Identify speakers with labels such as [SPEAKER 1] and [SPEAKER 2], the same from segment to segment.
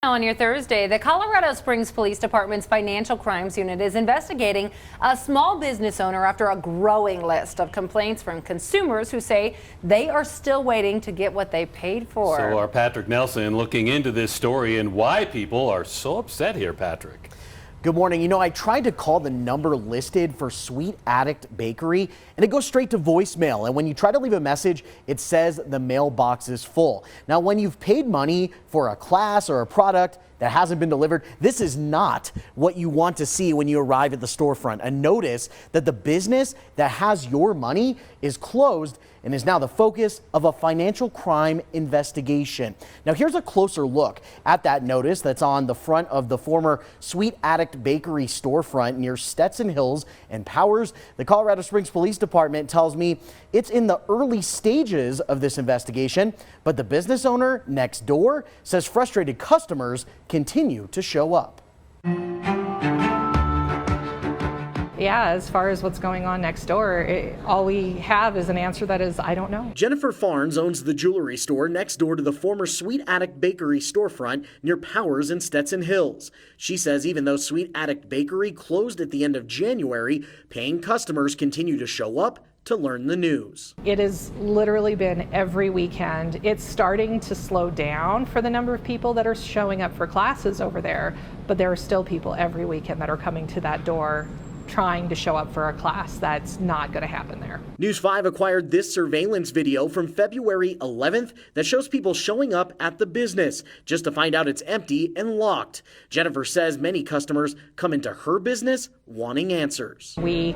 [SPEAKER 1] On your Thursday, the Colorado Springs Police Department's Financial Crimes Unit is investigating a small business owner after a growing list of complaints from consumers who say they are still waiting to get what they paid for.
[SPEAKER 2] So our Patrick Nelson looking into this story and why people are so upset here, Patrick.
[SPEAKER 3] Good morning. You know, I tried to call the number listed for Sweet Addict Bakery and it goes straight to voicemail. And when you try to leave a message, it says the mailbox is full. Now, when you've paid money for a class or a product that hasn't been delivered, this is not what you want to see when you arrive at the storefront. A notice that the business that has your money is closed and is now the focus of a financial crime investigation. Now, here's a closer look at that notice that's on the front of the former Sweet Addict Bakery storefront near Stetson Hills and Powers. The Colorado Springs Police Department tells me it's in the early stages of this investigation, but the business owner next door says frustrated customers continue to show up.
[SPEAKER 4] Yeah, as far as what's going on next door, all we have is an answer that is, I don't know.
[SPEAKER 3] Jennifer Farnes owns the jewelry store next door to the former Sweet Addict Bakery storefront near Powers in Stetson Hills. She says even though Sweet Addict Bakery closed at the end of January, paying customers continue to show up to learn the news.
[SPEAKER 4] It has literally been every weekend. It's starting to slow down for the number of people that are showing up for classes over there, but there are still people every weekend that are coming to that door trying to show up for a class. That's not going to happen there.
[SPEAKER 3] News 5 acquired this surveillance video from February 11th that shows people showing up at the business just to find out it's empty and locked. Jennifer says many customers come into her business wanting answers.
[SPEAKER 4] We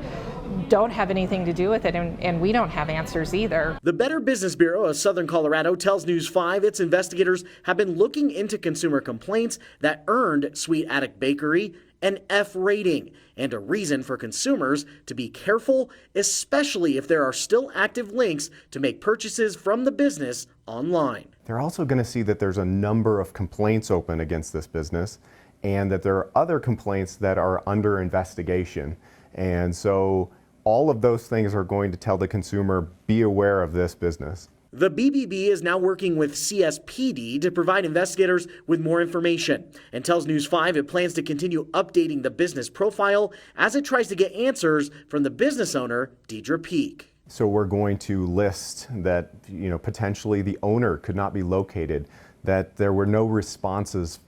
[SPEAKER 4] don't have anything to do with it, and we don't have answers either.
[SPEAKER 3] The Better Business Bureau of Southern Colorado tells News 5 its investigators have been looking into consumer complaints that earned Sweet Addict Bakery an F rating and a reason for consumers to be careful, especially if there are still active links to make purchases from the business online.
[SPEAKER 5] They're also going to see that there's a number of complaints open against this business and that there are other complaints that are under investigation. And so all of those things are going to tell the consumer, be aware of this business.
[SPEAKER 3] The BBB is now working with CSPD to provide investigators with more information and tells News 5 it plans to continue updating the business profile as it tries to get answers from the business owner, Deidre Peak.
[SPEAKER 5] So we're going to list that, potentially the owner could not be located, that there were no responses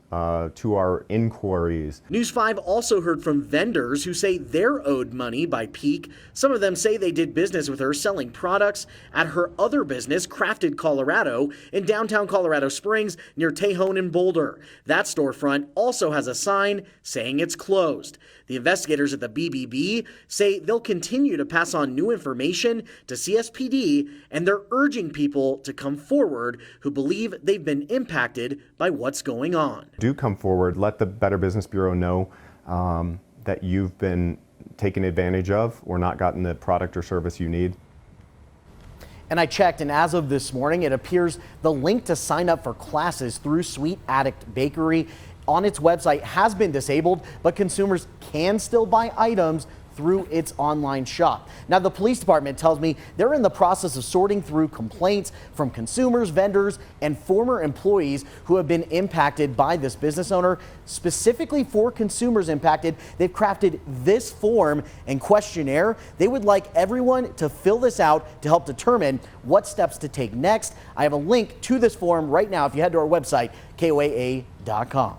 [SPEAKER 5] to our inquiries.
[SPEAKER 3] News 5 also heard from vendors who say they're owed money by Peak. Some of them say they did business with her selling products at her other business, Crafted Colorado, in downtown Colorado Springs near Tejon and Boulder. That storefront also has a sign saying it's closed. The investigators at the BBB say they'll continue to pass on new information to CSPD, and they're urging people to come forward who believe they've been impacted by what's going on.
[SPEAKER 5] Do come forward, let the Better Business Bureau know that you've been taken advantage of or not gotten the product or service you need.
[SPEAKER 3] And I checked, and as of this morning, it appears the link to sign up for classes through Sweet Addict Bakery on its website has been disabled, but consumers can still buy items through its online shop. Now, the police department tells me they're in the process of sorting through complaints from consumers, vendors, and former employees who have been impacted by this business owner. Specifically for consumers impacted, they've crafted this form and questionnaire. They would like everyone to fill this out to help determine what steps to take next. I have a link to this form right now if you head to our website, KOAA.com.